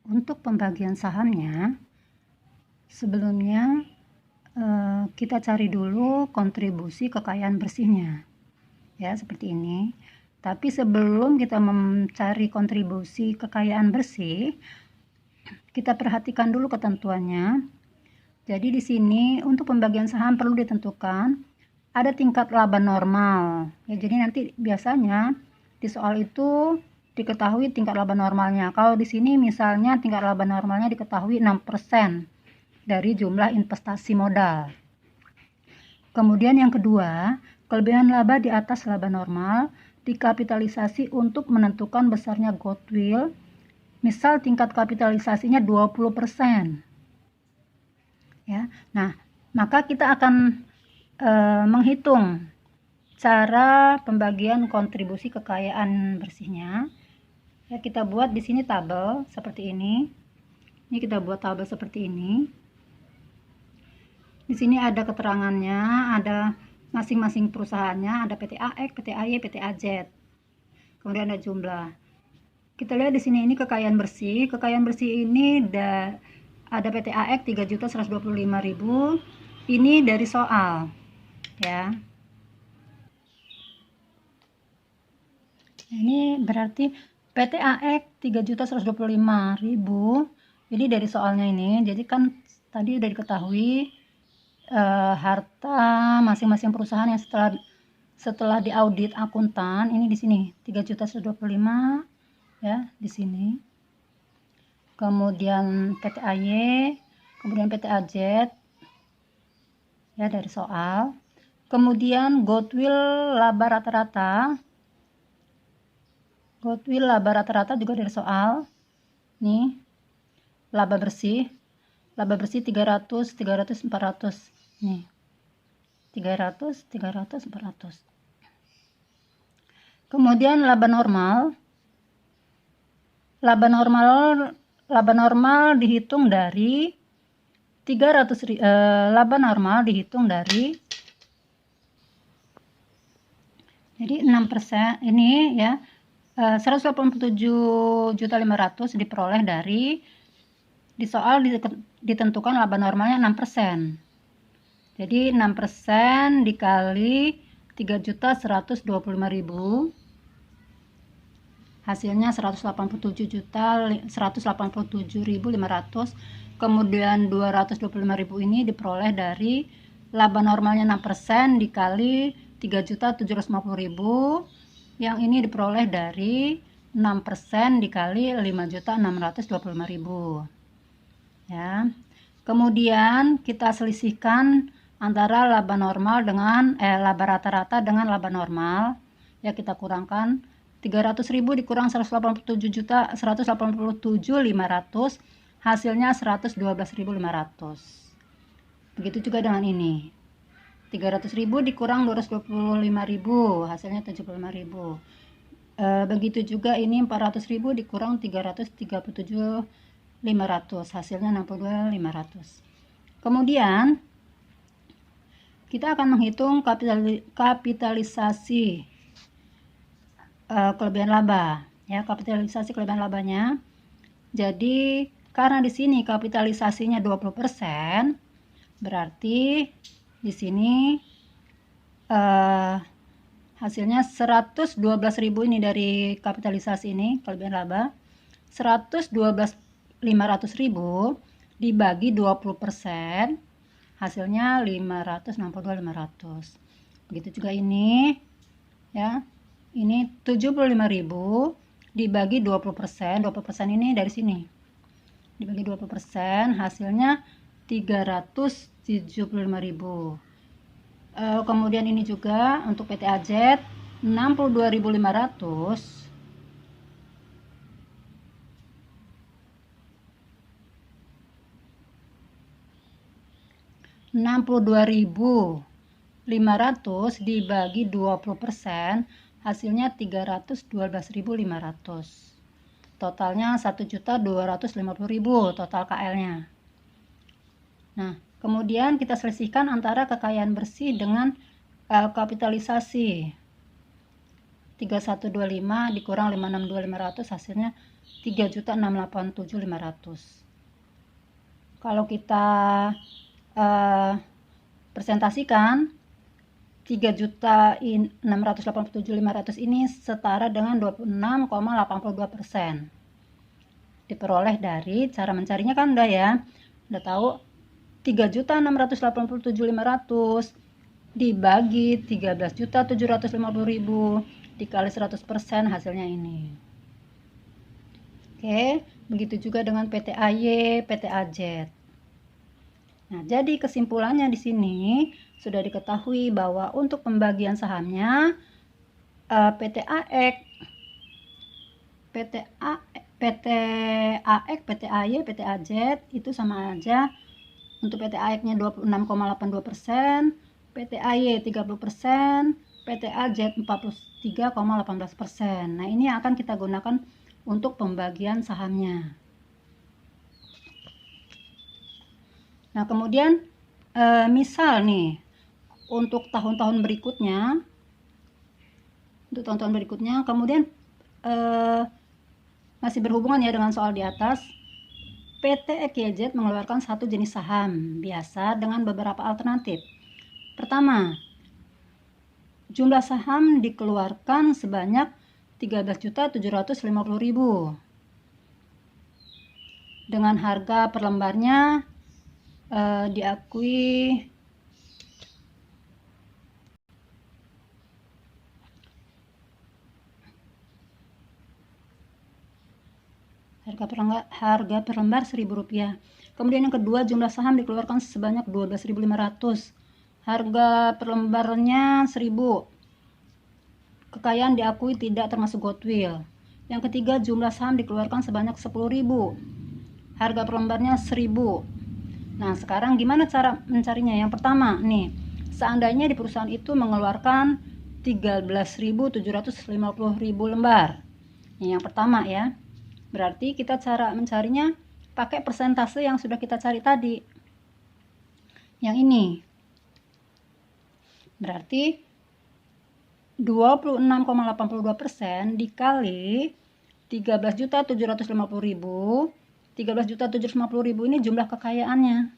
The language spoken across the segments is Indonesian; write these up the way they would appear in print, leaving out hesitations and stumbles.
Untuk pembagian sahamnya, sebelumnya kita cari dulu kontribusi kekayaan bersihnya, ya seperti ini. Tapi sebelum kita mencari kontribusi kekayaan bersih, kita perhatikan dulu ketentuannya. Jadi di sini untuk pembagian saham perlu ditentukan ada tingkat laba normal. Ya, jadi nanti biasanya di soal itu diketahui tingkat laba normalnya. Kalau di sini misalnya tingkat laba normalnya diketahui 6% dari jumlah investasi modal. Kemudian yang kedua, kelebihan laba di atas laba normal dikapitalisasi untuk menentukan besarnya goodwill. Misal tingkat kapitalisasinya 20%. Ya. Nah, maka kita akan menghitung cara pembagian kontribusi kekayaan bersihnya. Ya, kita buat di sini tabel seperti ini. Ini kita buat tabel seperti ini. Di sini ada keterangannya, ada masing-masing perusahaannya, ada PT AX, PT AY, PT AZ. Kemudian ada jumlah. Kita lihat di sini ini kekayaan bersih. Kekayaan bersih ini ada PT AX 3.125.000. Ini dari soal, ya. Ini berarti PT AX 3.125.000. Jadi dari soalnya ini, jadi kan tadi udah diketahui harta masing-masing perusahaan yang setelah diaudit akuntan ini di sini 3.125 ya di sini. Kemudian PT AY, kemudian PT AZ ya dari soal. Kemudian goodwill laba rata-rata. Goodwill laba rata-rata juga dari soal. Nih. Laba bersih 300, 400. Nih. 300, 400. Kemudian laba normal. Laba normal dihitung dari 300 laba normal dihitung dari jadi 6% ini ya 187.500.000 diperoleh dari di soal ditentukan laba normalnya 6%. Jadi 6% dikali 3.125.000 hasilnya 187.500. Kemudian 225.000 ini diperoleh dari laba normalnya 6% dikali 3.750.000, yang ini diperoleh dari 6% dikali 5.625.000 ya. Kemudian kita selisihkan antara laba normal dengan laba rata-rata dengan laba normal ya, kita kurangkan 300.000 dikurang 187.500 hasilnya 112.500. Begitu juga dengan ini 300.000 dikurang 225.000 hasilnya 75.000. Begitu juga ini 400.000 dikurang 337.500 hasilnya 62.500. Kemudian kita akan menghitung kapitalisasi kelebihan laba ya, kapitalisasi kelebihan labanya. Jadi karena di sini kapitalisasinya 20%, berarti di sini hasilnya 112.000 ini dari kapitalisasi ini kelebihan laba. 112.500.000 dibagi 20% hasilnya 562.500. Begitu juga ini ya. Ini 75.000 dibagi 20%. 20% ini dari sini. Dibagi 20% hasilnya 375.000. Kemudian ini juga untuk PT AZ 62.500 dibagi 20% hasilnya 312.500. Totalnya 1.250.000 total KL-nya. Nah, kemudian kita selisihkan antara kekayaan bersih dengan kapitalisasi. 3125 dikurang 562.500 hasilnya 3.687.500. Kalau kita presentasikan, 3.687.500 ini setara dengan 26,82%. Diperoleh dari cara mencarinya kan udah ya, udah tahu 3.687.500 dibagi 13.750.000 dikali 100%, hasilnya ini. Oke, begitu juga dengan PT AY, PT AZ. Nah, jadi kesimpulannya di sini sudah diketahui bahwa untuk pembagian sahamnya PT AX, PT AX, PT AY, PT AZ itu sama aja. Untuk PT AX-nya 26,82%, PT AY 30%, PT AZ 43,18%. Nah, ini akan kita gunakan untuk pembagian sahamnya. Nah, kemudian misal nih untuk tahun-tahun berikutnya, kemudian masih berhubungan ya dengan soal di atas. PT EKZ mengeluarkan satu jenis saham biasa dengan beberapa alternatif. Pertama, jumlah saham dikeluarkan sebanyak 13.750.000 dengan harga per lembarnya diakui harga per lembar Rp1.000. Kemudian yang kedua, jumlah saham dikeluarkan sebanyak 12.500. Harga per lembarnya 1.000. Kekayaan diakui tidak termasuk goodwill. Yang ketiga, jumlah saham dikeluarkan sebanyak 10.000. Harga per lembarnya 1.000. Nah, sekarang gimana cara mencarinya? Yang pertama nih, seandainya di perusahaan itu mengeluarkan 13.750.000 lembar. Ini yang pertama ya. Berarti kita cara mencarinya pakai persentase yang sudah kita cari tadi. Yang ini. Berarti 26,82% dikali 13.750.000. 13.750.000 ini jumlah kekayaannya.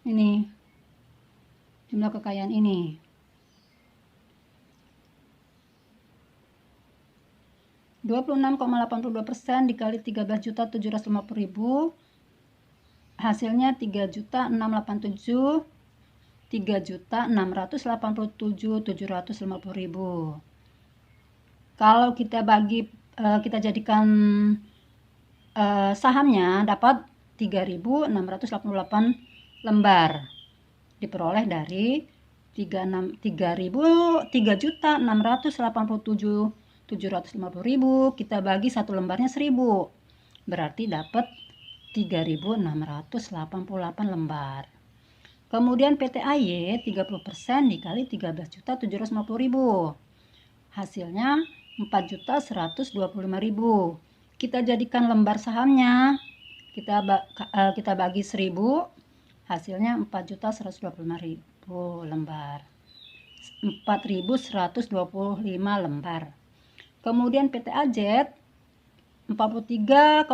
Ini. Jumlah kekayaan ini. %, dikali 13.750.000 hasilnya 3.687, 3.687.750.000. Kalau kita bagi kita jadikan sahamnya dapat 3.688 lembar, diperoleh dari 3.687.750.000 kita bagi satu lembarnya 1.000, berarti dapat 3.688 lembar. Kemudian PT AY 30% dikali 13.750.000 hasilnya 4.125.000. Kita jadikan lembar sahamnya, kita bagi 1.000, hasilnya 4.125.000 lembar, 4.125 lembar. Kemudian PT AZ 43,18%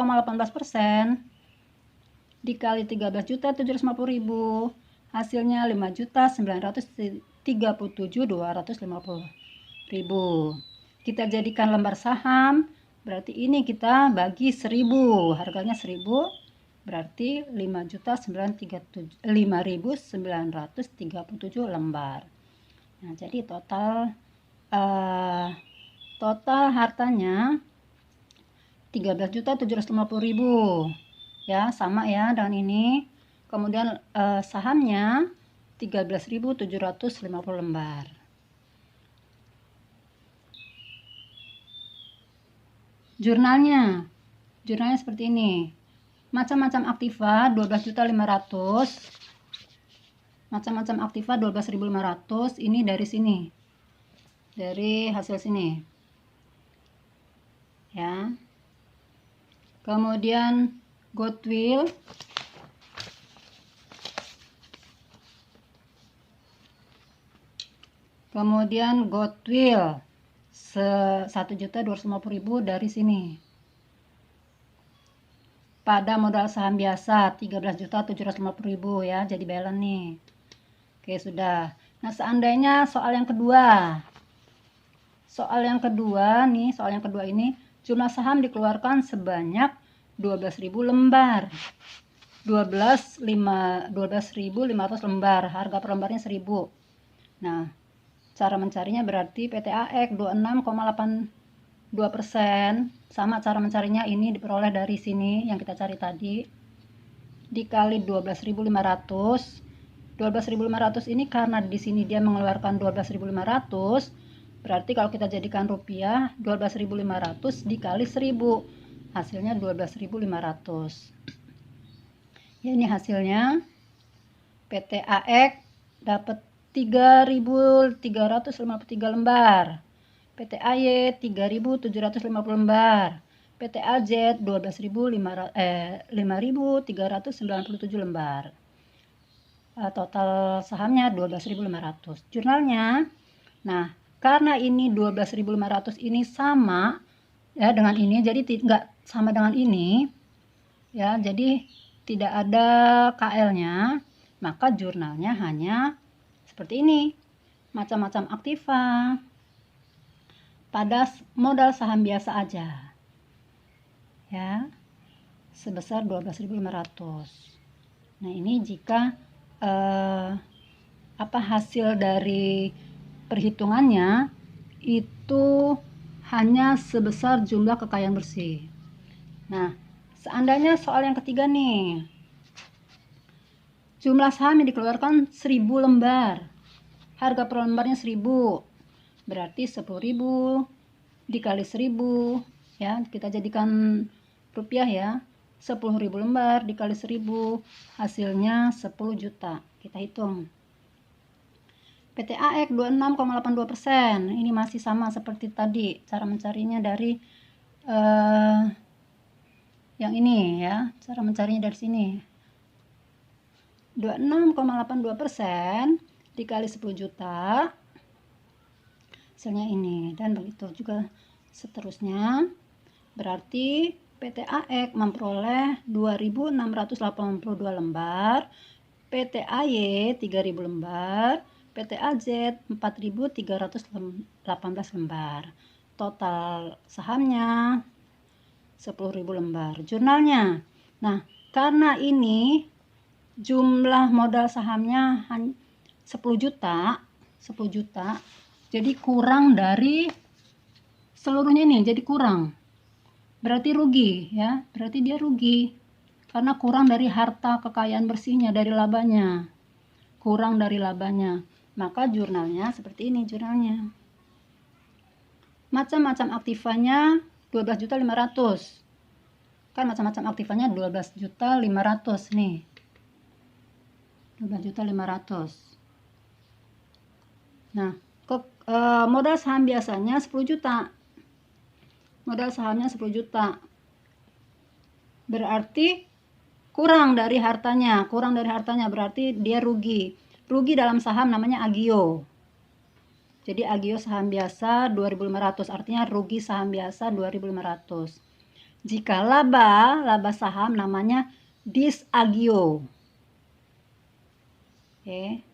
dikali 13.750.000 hasilnya 5.937.250.000. Kita jadikan lembar saham, berarti ini kita bagi 1.000, harganya 1.000, berarti 5.937 lembar. Nah, jadi total hartanya 13.750.000 ya, sama ya dengan ini. Kemudian sahamnya 13.750 lembar. Jurnalnya seperti ini. Macam-macam aktiva 12.500. Macam-macam aktiva 12.500. Ini dari sini. Dari hasil sini. Ya. Kemudian goodwill goodwill 1.250.000 dari sini. pada modal saham biasa 13.750.000 ya, jadi balance nih. Oke, sudah. Nah, seandainya soal yang kedua. Soal yang kedua ini jumlah saham dikeluarkan sebanyak 12.000 lembar. 12.500 lembar, harga per lembarnya 1.000. Nah, cara mencarinya berarti PT AEK 26,82%, sama cara mencarinya ini diperoleh dari sini yang kita cari tadi, dikali 12.500. 12.500 ini karena di sini dia mengeluarkan 12.500, berarti kalau kita jadikan rupiah 12.500 dikali 1.000, hasilnya 12.500. Ya, ini hasilnya. PT AEK dapat 3.353 lembar, PT AY 3.750 lembar, PT AZ 5.397 lembar. Total sahamnya 12.500. Jurnalnya, nah karena ini 12.500 ini sama ya dengan ini, jadi tidak sama dengan ini ya, jadi tidak ada KL-nya, maka jurnalnya hanya seperti ini, macam-macam aktiva pada modal saham biasa aja ya, sebesar 12.500. Nah, ini jika hasil dari perhitungannya itu hanya sebesar jumlah kekayaan bersih. Nah, seandainya soal yang ketiga nih, jumlah saham yang dikeluarkan 1.000 lembar, harga per lembarnya 1.000, berarti 10.000 dikali 1.000 ya, kita jadikan rupiah ya, 10.000 lembar dikali 1.000, hasilnya 10 juta. Kita hitung. PT AEK 26,82%, ini masih sama seperti tadi, cara mencarinya dari yang ini ya, cara mencarinya dari sini. 26,82% dikali 10 juta, hasilnya ini, dan begitu juga seterusnya. Berarti PT AEK memperoleh 2.682 lembar, PT AY 3.000 lembar, PT AZ 4.318 lembar. Total sahamnya 10.000 lembar. Jurnalnya, nah karena ini jumlah modal sahamnya 10 juta, jadi kurang dari seluruhnya ini, jadi kurang, berarti rugi ya, berarti dia rugi karena kurang dari harta kekayaan bersihnya, dari labanya, kurang dari labanya, maka jurnalnya seperti ini. Jurnalnya macam-macam aktivanya 12.500.000, kan macam-macam aktivanya 12.500.000 nih, 12.500.000. Nah, modal saham biasanya 10 juta. Modal sahamnya 10 juta. Berarti kurang dari hartanya, berarti dia rugi. Rugi dalam saham namanya agio. Jadi agio saham biasa 2.500, artinya rugi saham biasa 2.500. Jika laba saham namanya disagio. Oke.